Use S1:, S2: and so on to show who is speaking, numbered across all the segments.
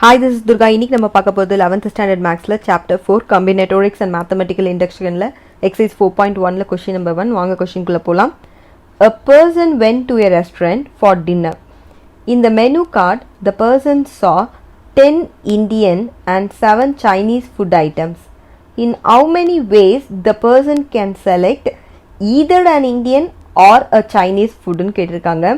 S1: Hi, this is Durga. இன்னைக்கு நம்ம பார்க்க போறது 11th standard mathsல chapter 4 Combinatorics and Mathematical Inductionல exercise 4.1ல question number 1 வாங்க questionக்குள்ள போலாம். A person went to a restaurant for dinner. In the menu card, the person saw 10 Indian and 7 Chinese food items. In how many ways the person can select either an Indian or a Chinese food ன்னு கேட்டிருக்காங்க.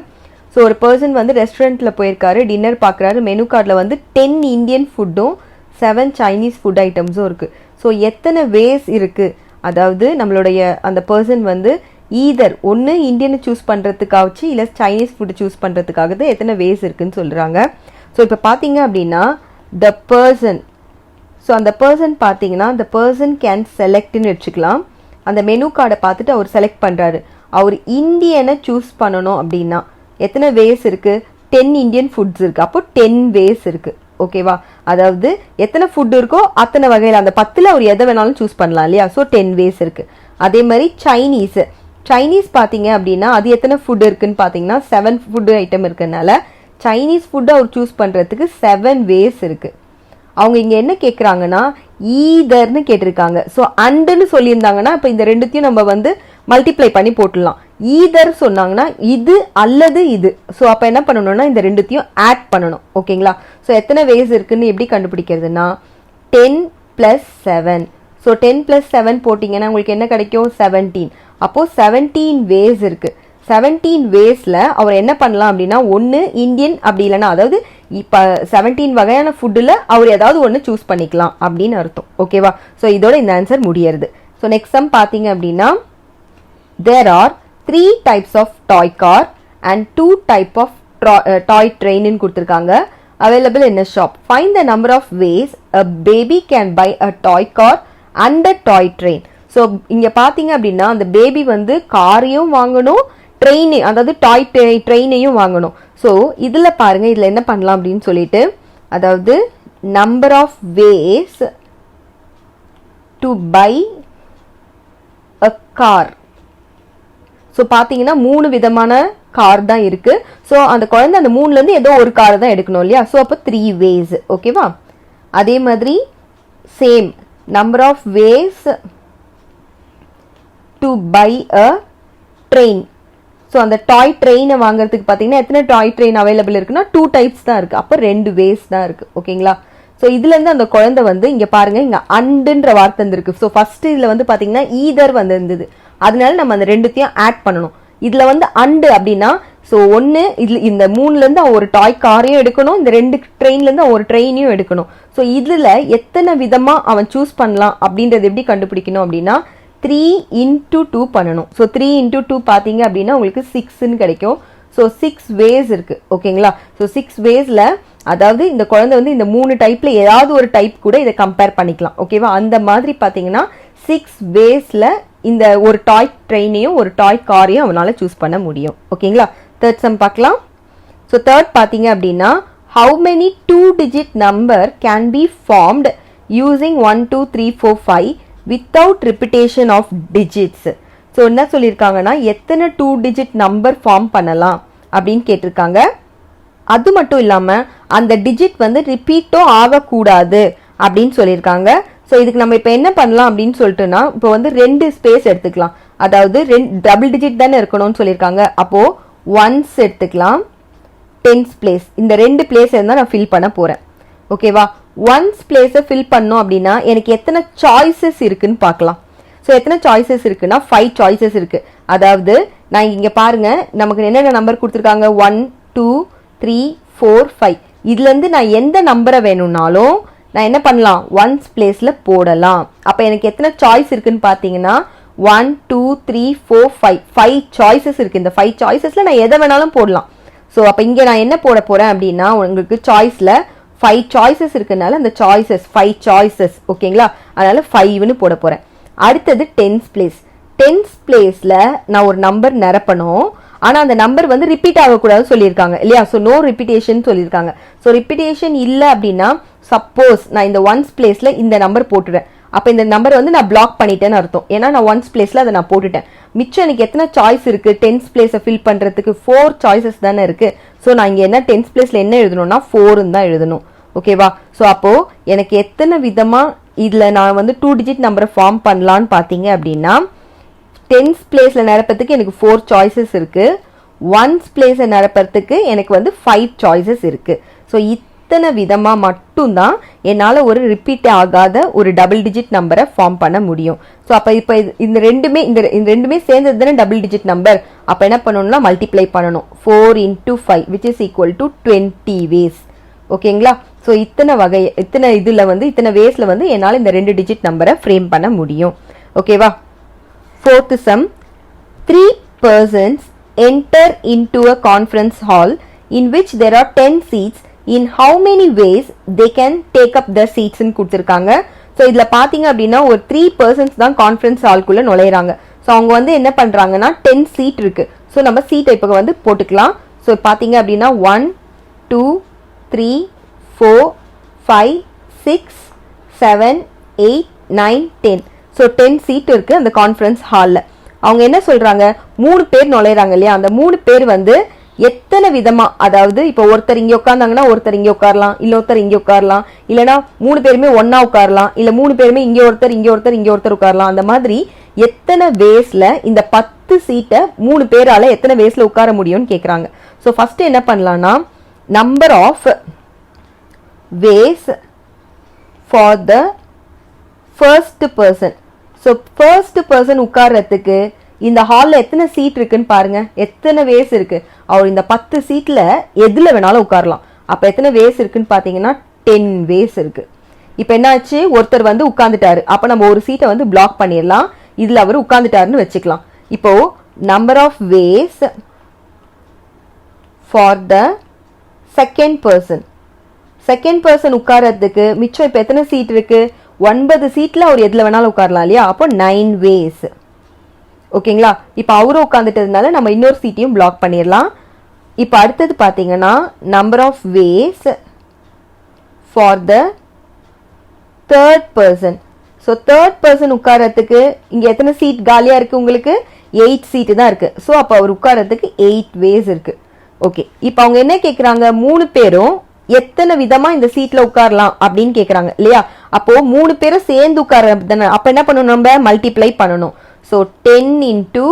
S1: So ஒரு person வந்து ரெஸ்டாரண்ட்டில் போயிருக்காரு, dinner பார்க்குறாரு. Menu கார்டில் வந்து 10 Indian ஃபுட்டும் 7 சைனீஸ் ஃபுட் ஐட்டம்ஸும் இருக்குது. ஸோ எத்தனை வேஸ் இருக்குது, அதாவது நம்மளுடைய அந்த பர்சன் வந்து ஈதர் ஒன்று இந்தியனை சூஸ் பண்ணுறதுக்காகச்சு இல்லை சைனீஸ் ஃபுட்டு சூஸ் பண்ணுறதுக்காக எத்தனை வேஸ் இருக்குதுன்னு சொல்கிறாங்க. ஸோ இப்போ பார்த்தீங்க அப்படின்னா த பர்சன், ஸோ அந்த பர்சன் பார்த்தீங்கன்னா the person கேன் செலக்ட்னு வச்சுக்கலாம். அந்த மெனு கார்டை பார்த்துட்டு அவர் செலக்ட் பண்ணுறாரு. அவர் இந்தியனை சூஸ் பண்ணணும் அப்படின்னா எத்தனை வேஸ் இருக்குது? 10 இந்தியன் ஃபுட்ஸ் இருக்குது. அப்போ 10 வேஸ் இருக்குது. ஓகேவா? அதாவது எத்தனை ஃபுட் இருக்கோ அத்தனை வகையில் அந்த 10ல் அவர் எதை வேணாலும் சூஸ் பண்ணலாம் இல்லையா? ஸோ 10 வேஸ் இருக்குது. அதே மாதிரி சைனீஸ் பார்த்தீங்க அப்படின்னா அது எத்தனை ஃபுட் இருக்குன்னு பார்த்தீங்கன்னா 7 ஃபுட் ஐட்டம் இருக்கிறதுனால சைனீஸ் ஃபுட்டை அவர் சூஸ் பண்ணுறதுக்கு 7 வேஸ் இருக்குது. அவங்க இங்கே என்ன கேட்குறாங்கன்னா ஈதர்னு கேட்டிருக்காங்க. ஸோ அண்டுன்னு சொல்லியிருந்தாங்கன்னா இப்போ இந்த ரெண்டுத்தையும் நம்ம வந்து மல்டிப்ளை பண்ணி போட்டுடலாம். ஈதர் சொன்னாங்கன்னா இது அல்லது இது. ஸோ அப்போ என்ன பண்ணணும்னா இந்த ரெண்டுத்தையும் ஆட் பண்ணணும். ஓகேங்களா? ஸோ எத்தனை வேஸ் இருக்குன்னு எப்படி கண்டுபிடிக்கிறதுனா 10 + 7. ஸோ 10 + 7 போட்டிங்கன்னா உங்களுக்கு என்ன கிடைக்கும்? 17. அப்போது 17 வேஸ் இருக்குது. 17 வேஸில் அவர் என்ன பண்ணலாம் அப்படின்னா ஒன்று இந்தியன் அப்படி இல்லைன்னா அதாவது இப்போ 17 வகையான ஃபுட்டில் அவர் ஏதாவது ஒன்று சூஸ் பண்ணிக்கலாம் அப்படின்னு அர்த்தம். ஓகேவா? ஸோ இதோட இந்த ஆன்சர் முடியறது. ஸோ நெக்ஸ்ட் சம் பார்த்தீங்க அப்படின்னா there are 3 types of toy car and 2 type of toy train ன்னு கொடுத்துருக்காங்க. available in a shop. Find the number of ways a baby can buy a toy car and a toy train. So இங்கே பார்த்தீங்க அப்படின்னா அந்த baby வந்து காரையும் வாங்கணும், train அதாவது டாய் ட்ரெயினையும் வாங்கணும். ஸோ இதில் பாருங்கள், இதில் என்ன பண்ணலாம் அப்படின்னு சொல்லிட்டு அதாவது number of ways to buy a car. So பார்த்தீங்கன்னா 3 விதமான கார் தான் இருக்குது. ஸோ அந்த குழந்தை அந்த 3லேருந்து ஏதோ ஒரு காரை தான் எடுக்கணும் இல்லையா? ஸோ அப்போ 3 வேஸ். ஓகேவா? அதே மாதிரி same number of ways to buy a train. So அந்த டாய் ட்ரெயினை வாங்குறதுக்கு பார்த்தீங்கன்னா எத்தனை டாய் ட்ரெயின் அவைலபிள் இருக்குன்னா 2 டைப்ஸ் தான் இருக்குது. அப்போ 2 வேஸ் தான் இருக்குது. ஓகேங்களா? ஸோ இதுலேருந்து அந்த குழந்தை வந்து இங்கே பாருங்கள், இங்கே அண்டுன்ற வார்த்தை இருந்திருக்கு. ஸோ ஃபஸ்ட்டு இதில் வந்து பார்த்தீங்கன்னா ஈதர் வந்து இருந்தது. அதனால நம்ம அந்த ரெண்டுத்தையும் ஆட் பண்ணணும். இதில் வந்து அண்டு அப்படின்னா ஸோ ஒன்று இதில் இந்த 3லேருந்து ஒரு டாய் காரையும் எடுக்கணும், இந்த 2 ட்ரெயின்லேருந்து ஒரு ட்ரெயினையும் எடுக்கணும். ஸோ இதில் எத்தனை விதமாக அவன் சூஸ் பண்ணலாம் அப்படின்றது எப்படி கண்டுபிடிக்கணும் அப்படின்னா 3 × 2 பண்ணணும். ஸோ 3 × 2 பார்த்தீங்க அப்படின்னா உங்களுக்கு 6ன்னு கிடைக்கும். ஸோ 6 வேஸ் இருக்குது. ஓகேங்களா? ஸோ 6 வேஸில் அதாவது இந்த குழந்தை வந்து இந்த 3 டைப்பில் ஏதாவது ஒரு டைப் கூட இதை கம்பேர் பண்ணிக்கலாம். ஓகேவா? அந்த மாதிரி பார்த்தீங்கன்னா 6 வேஸில் இந்த ஒரு டாய் ட்ரெயினையும் ஒரு டாய் காரையும் அவனால் சூஸ் பண்ண முடியும். ஓகேங்களா? தேர்ட் சம் பார்க்கலாம். ஸோ தேர்ட் பார்த்தீங்க அப்படின்னா how many 2-digit number can be formed using 1 2 3 4 5 without repetition of digits. So என்ன சொல்லியிருக்காங்கன்னா எத்தனை 2-digit நம்பர் ஃபார்ம் பண்ணலாம் அப்படின்னு கேட்டிருக்காங்க. அது மட்டும் இல்லாமல் அந்த டிஜிட் வந்து ரிப்பீட்டும் ஆகக்கூடாது அப்படின்னு சொல்லியிருக்காங்க. ஸோ இதுக்கு நம்ம இப்போ என்ன பண்ணலாம் அப்படின்னு சொல்லிட்டுனா இப்போ வந்து 2 ஸ்பேஸ் எடுத்துக்கலாம். அதாவது டபுள் டிஜிட் தானே இருக்கணும்னு சொல்லியிருக்காங்க. அப்போது 1s எடுத்துக்கலாம், 10s பிளேஸ். இந்த 2 பிளேஸ் இருந்தால் நான் ஃபில் பண்ண போகிறேன். ஓகேவா? 1s பிளேஸை ஃபில் பண்ணோம் அப்படின்னா எனக்கு எத்தனை சாய்ஸஸ் இருக்குன்னு பார்க்கலாம். ஸோ எத்தனை சாய்ஸஸ் இருக்குன்னா 5 சாய்ஸஸ் இருக்குது. அதாவது நான் இங்கே பாருங்கள், நமக்கு என்னென்ன நம்பர் கொடுத்துருக்காங்க 1 2 3 4 5. இதுலேருந்து நான் எந்த நம்பரை வேணும்னாலும் நான் என்ன பண்ணலாம் 1s பிளேஸில் போடலாம். அப்போ எனக்கு எத்தனை சாய்ஸ் இருக்குன்னு பார்த்தீங்கன்னா 1 2 3 4 5 சாய்ஸஸ் இருக்குது. இந்த 5 சாய்ஸஸில் நான் எதை வேணாலும் போடலாம். ஸோ அப்போ இங்கே நான் என்ன போட போகிறேன் அப்படின்னா உங்களுக்கு சாய்ஸில் 5 சாய்ஸஸ் இருக்குனால அந்த சாய்ஸஸ் 5 சாய்ஸஸ். ஓகேங்களா? அதனால் 5ன்னு போட போகிறேன். அடுத்தது 10s பிளேஸ். 10s பிளேஸில் நான் ஒரு நம்பர் நிரப்பணும். ஆனால் அந்த நம்பர் வந்து ரிப்பீட் ஆகக்கூடாதுன்னு சொல்லியிருக்காங்க இல்லையா? ஸோ நோ ரிப்பீட்டேஷன் சொல்லியிருக்காங்க. ஸோ ரிப்பீட்டேஷன் இல்லை அப்படின்னா சப்போஸ் நான் இந்த 1s பிளேஸில் இந்த நம்பர் போட்டுடுறேன். அப்போ இந்த நம்பர் வந்து நான் பிளாக் பண்ணிட்டேன்னு அர்த்தம். ஏன்னா நான் 1s பிளேஸில் அதை நான் போட்டுட்டேன். மிச்சம் எனக்கு எத்தனை சாய்ஸ் இருக்குது 10s பிளேஸை ஃபில் பண்ணுறதுக்கு? 4 சாய்ஸஸ் தானே இருக்குது. ஸோ நான் இங்கே என்ன 10s பிளேஸில் என்ன எழுதணும்னா 4ன்னு தான் எழுதணும். ஓகேவா? ஸோ அப்போது எனக்கு எத்தனை விதமாக இதில் நான் வந்து 2 டிஜிட் நம்பரை ஃபார்ம் பண்ணலான்னு பார்த்தீங்க அப்படின்னா, டென்ஸ் பிளேஸில் நிரப்பத்துக்கு எனக்கு 4 சாய்ஸஸ் இருக்குது. ஒன்ஸ் பிளேஸை நிரப்பறதுக்கு எனக்கு வந்து 5 சாய்ஸஸ் இருக்குது. ஸோ இத்தனை விதமாக மட்டும்தான் என்னால் ஒரு ரிப்பீட் ஆகாத ஒரு டபுள் டிஜிட் நம்பரை ஃபார்ம் பண்ண முடியும். ஸோ அப்போ இப்போ இந்த ரெண்டுமே சேர்ந்தது தானே டபுள் டிஜிட் நம்பர். அப்போ என்ன பண்ணணும்னா மல்டிப்ளை பண்ணணும். 4 × 5 which is equal to 20 ways. ஓகேங்களா? ஸோ இத்தனை இதில் வந்து இத்தனை வேஸில் வந்து என்னால் இந்த 2 டிஜிட் நம்பரை ஃப்ரேம் பண்ண முடியும். ஓகேவா? Fourth sum, 3 persons enter into a conference hall in which there are 10 seats. In how many ways they can take up the seats ன்னு கொடுத்துருக்காங்க. ஸோ இதில் பார்த்தீங்க அப்படின்னா ஒரு 3 persons தான் கான்ஃபரன்ஸ் ஹால்குள்ளே நுழையிறாங்க. ஸோ அவங்க வந்து என்ன பண்ணுறாங்கன்னா 10 சீட் இருக்குது. ஸோ நம்ம சீட்டை இப்போ வந்து போட்டுக்கலாம். ஸோ பார்த்தீங்க அப்படின்னா 1 2 3 4 5 6 7 8 9 10. ஸோ 10 சீட் இருக்குது அந்த கான்ஃபரன்ஸ் ஹாலில். அவங்க என்ன சொல்கிறாங்க, 3 பேர் நுழையிறாங்க இல்லையா, அந்த 3 பேர் வந்து எத்தனை விதமாக, அதாவது இப்போ ஒருத்தர் இங்கே உட்காந்தாங்கன்னா ஒருத்தர் இங்கே உட்காரலாம், இல்லை ஒருத்தர் இங்கே உட்காரலாம், இல்லைனா 3 பேருமே ஒன்றா உட்காரலாம், இல்லை 3 பேருமே இங்கே ஒருத்தர் இங்கே ஒருத்தர் இங்கே ஒருத்தர் உட்காரலாம். அந்த மாதிரி எத்தனை வேஸில் இந்த 10 சீட்டை 3 பேரால் எத்தனை வேஸில் உட்கார முடியும்னு கேட்குறாங்க. ஸோ ஃபஸ்ட்டு என்ன பண்ணலான்னா number of ways for the first person. So first person உட்கார்றதுக்கு இந்த ஹாலில் எத்தனை சீட் இருக்குன்னு பாருங்க, எத்தனை வேஸ் இருக்கு. அவர் இந்த 10 சீட்டில் எதில் வேணாலும் உட்காரலாம். அப்போ எத்தனை வேஸ் இருக்குன்னு பார்த்தீங்கன்னா 10 வேஸ் இருக்கு. இப்போ என்னாச்சு, ஒருத்தர் வந்து உட்காந்துட்டாரு, அப்போ நம்ம ஒரு சீட்டை வந்து பிளாக் பண்ணிடலாம், இதில் அவர் உட்காந்துட்டாருன்னு வச்சுக்கலாம். இப்போ number of ways for the second person. Second person உட்கார்றதுக்கு மிச்சம் இப்போ எத்தனை சீட் இருக்கு, 9 சீட்டில் அவர் எதில் வேணாலும் உட்காரலாம் இல்லையா, அப்போ 9 வேஸ். ஓகேங்களா? இப்போ அவரும் உட்காந்துட்டதுனால நம்ம இன்னொரு சீட்டையும் பிளாக் பண்ணிடலாம். இப்போ அடுத்தது பார்த்தீங்கன்னா number of ways for the third person. So third person உட்காரத்துக்கு இங்கே எத்தனை சீட் காலியாக இருக்குது, உங்களுக்கு 8 சீட்டு தான் இருக்குது. ஸோ அப்போ அவர் உட்காரத்துக்கு 8 வேஸ் இருக்குது. ஓகே, இப்போ அவங்க என்ன கேட்குறாங்க, 3 பேரும் எத்தனை விதமாக இந்த சீட்டில் உட்காரலாம் அப்படின்னு கேட்குறாங்க இல்லையா. அப்போது 3 பேரும் சேர்ந்து உட்கார தானே, அப்போ என்ன பண்ணணும், நம்ம மல்டிப்ளை பண்ணணும். ஸோ 10 ×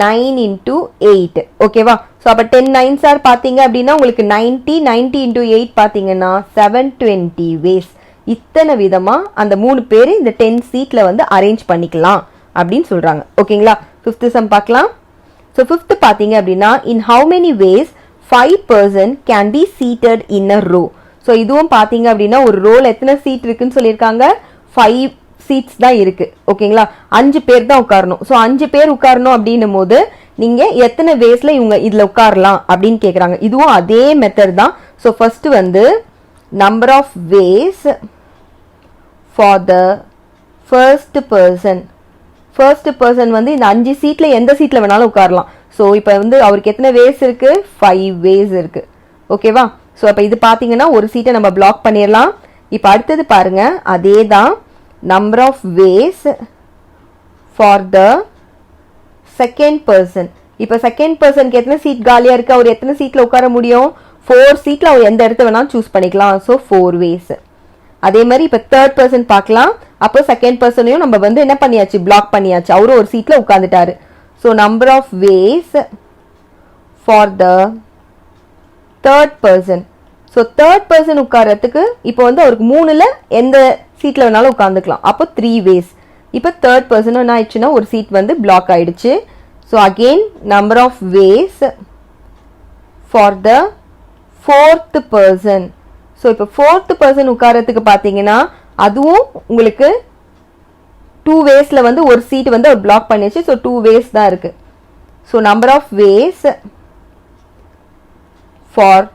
S1: 9 × 8. ஓகேவா? ஸோ அப்போ 10 9s ஆர் பார்த்தீங்க அப்படின்னா உங்களுக்கு 90 × 8 பார்த்தீங்கன்னா 720 வேஸ். இத்தனை விதமாக அந்த 3 பேர் இந்த 10 சீட்டில் வந்து அரேஞ்ச் பண்ணிக்கலாம் அப்படின்னு சொல்கிறாங்க. ஓகேங்களா? 5th சம் பார்க்கலாம். ஸோ 5th பார்த்தீங்க அப்படின்னா in how many ways 5 person can be seated in a row. So இதுவும் பார்த்தீங்க அப்படின்னா ஒரு ரோல் எத்தனை சீட் இருக்குன்னு சொல்லியிருக்காங்க, 5 சீட்ஸ் தான் இருக்கு. ஓகேங்களா? 5 பேர் தான் உட்காரணும். ஸோ 5 பேர் உட்காரணும் அப்படின்னும் போது நீங்க எத்தனை வேஸ்ல இவங்க இதுல உட்காரலாம் அப்படின்னு கேட்குறாங்க. இதுவும் அதே மெத்தட் தான். ஸோ ஃபர்ஸ்ட் வந்து number of ways for the first person. First person வந்து இந்த 5 சீட்ல எந்த சீட்ல வேணாலும் உட்காரலாம். ஸோ இப்போ வந்து அவருக்கு எத்தனை வேஸ் இருக்கு, 5 வேஸ் இருக்கு. ஓகேவா? ஸோ அப்போ இது பார்த்தீங்கன்னா ஒரு சீட்டை நம்ம பிளாக் பண்ணிடலாம். இப்போ அடுத்தது பாருங்க, அதே தான் number of ways for the second person. இப்போ செகண்ட் பர்சனுக்கு எத்தனை சீட் காலியாக இருக்குது, அவர் எத்தனை சீட்டில் உட்கார முடியும், 4 சீட்டில் அவர் எந்த இடத்த வேணாலும் சூஸ் பண்ணிக்கலாம். So 4 ways. அதே மாதிரி இப்போ தேர்ட் பர்சன் பார்க்கலாம். அப்போ செகண்ட் பர்சனையும் நம்ம வந்து என்ன பண்ணியாச்சு, பிளாக் பண்ணியாச்சு, அவரும் ஒரு சீட்டில் உட்காந்துட்டாரு. So number of ways for the third person. So third person உட்காரத்துக்கு இப்போ வந்து அவருக்கு 3ல் எந்த சீட்டில் வேணாலும் உட்காந்துக்கலாம். அப்போ 3 வேஸ். இப்போ தேர்ட் பர்சனும் என்ன ஆயிடுச்சுன்னா ஒரு சீட் வந்து பிளாக் ஆயிடுச்சு. So again number of ways for the fourth person. So இப்போ ஃபோர்த் பர்சன் உட்காரத்துக்கு பார்த்தீங்கன்னா அதுவும் உங்களுக்கு 2 வேஸில் வந்து ஒரு சீட் வந்து அவர் பிளாக் பண்ணிடுச்சு. ஸோ 2 வேஸ் தான் இருக்கு. So number of ways for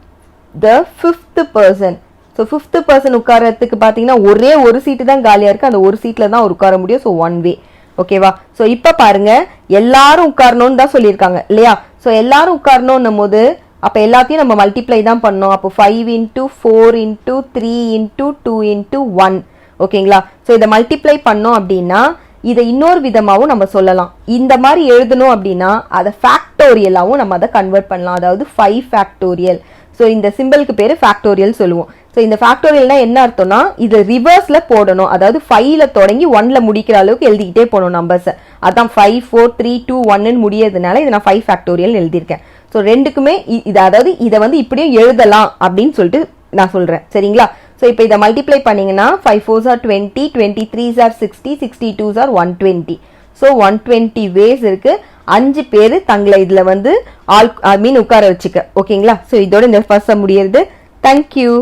S1: the fifth person. So fifth person உட்காரத்துக்கு பார்த்தீங்கன்னா ஒரே ஒரு சீட்டு தான் காலியாக இருக்குது, அந்த ஒரு சீட்டில் தான் அவர் உட்கார முடியும். ஸோ 1 வே. ஓகேவா? ஸோ இப்போ பாருங்க, எல்லாரும் உட்காரணும்னு தான் சொல்லியிருக்காங்க இல்லையா. ஸோ எல்லாரும் உட்காரணும்னும் போது அப்போ எல்லாத்தையும் நம்ம மல்டிப்ளை தான் பண்ணோம். அப்போ 5 × 4 × 3 × 2 × 1. ஓகேங்களா? ஸோ இதை மல்டிப்ளை பண்ணோம் அப்படின்னா இதை இன்னொரு விதமாகவும் நம்ம சொல்லலாம். இந்த மாதிரி எழுதணும் அப்படின்னா அதை ஃபேக்டோரியலாகவும் நம்ம அதை கன்வெர்ட் பண்ணலாம். அதாவது 5 ஃபேக்டோரியல். ஸோ இந்த சிம்பிளுக்கு பேர் ஃபேக்டோரியல் சொல்லுவோம். ஸோ இந்த ஃபேக்டோரியல்னா என்ன அர்த்தம்னா இது ரிவர்ஸ்ல போடணும், அதாவது 5ல தொடங்கி 1ல முடிக்கிற அளவுக்கு எழுதிக்கிட்டே போகணும் நம்பர்ஸ். அதான் 5 4 3 2 1ன்னு முடியறதுனால இதை நான் 5 ஃபேக்டோரியல் எழுதியிருக்கேன். ஸோ ரெண்டுக்குமே இது அதாவது இதை வந்து இப்படியும் எழுதலாம் அப்படின்னு சொல்லிட்டு நான் சொல்றேன். சரிங்களா? ஸோ இப்போ இதை மல்டிப்ளை பண்ணீங்கன்னா 5 4s are 20, 23s are 60, 62s are 120. So 120 ways இருக்கு. 5 பேர் தங்களை இதுல வந்து உட்கார வச்சுக்க. ஓகேங்களா? ஸோ இதோட இந்த ஃபர்ஸ்ட் முடியுது. தேங்க்யூ.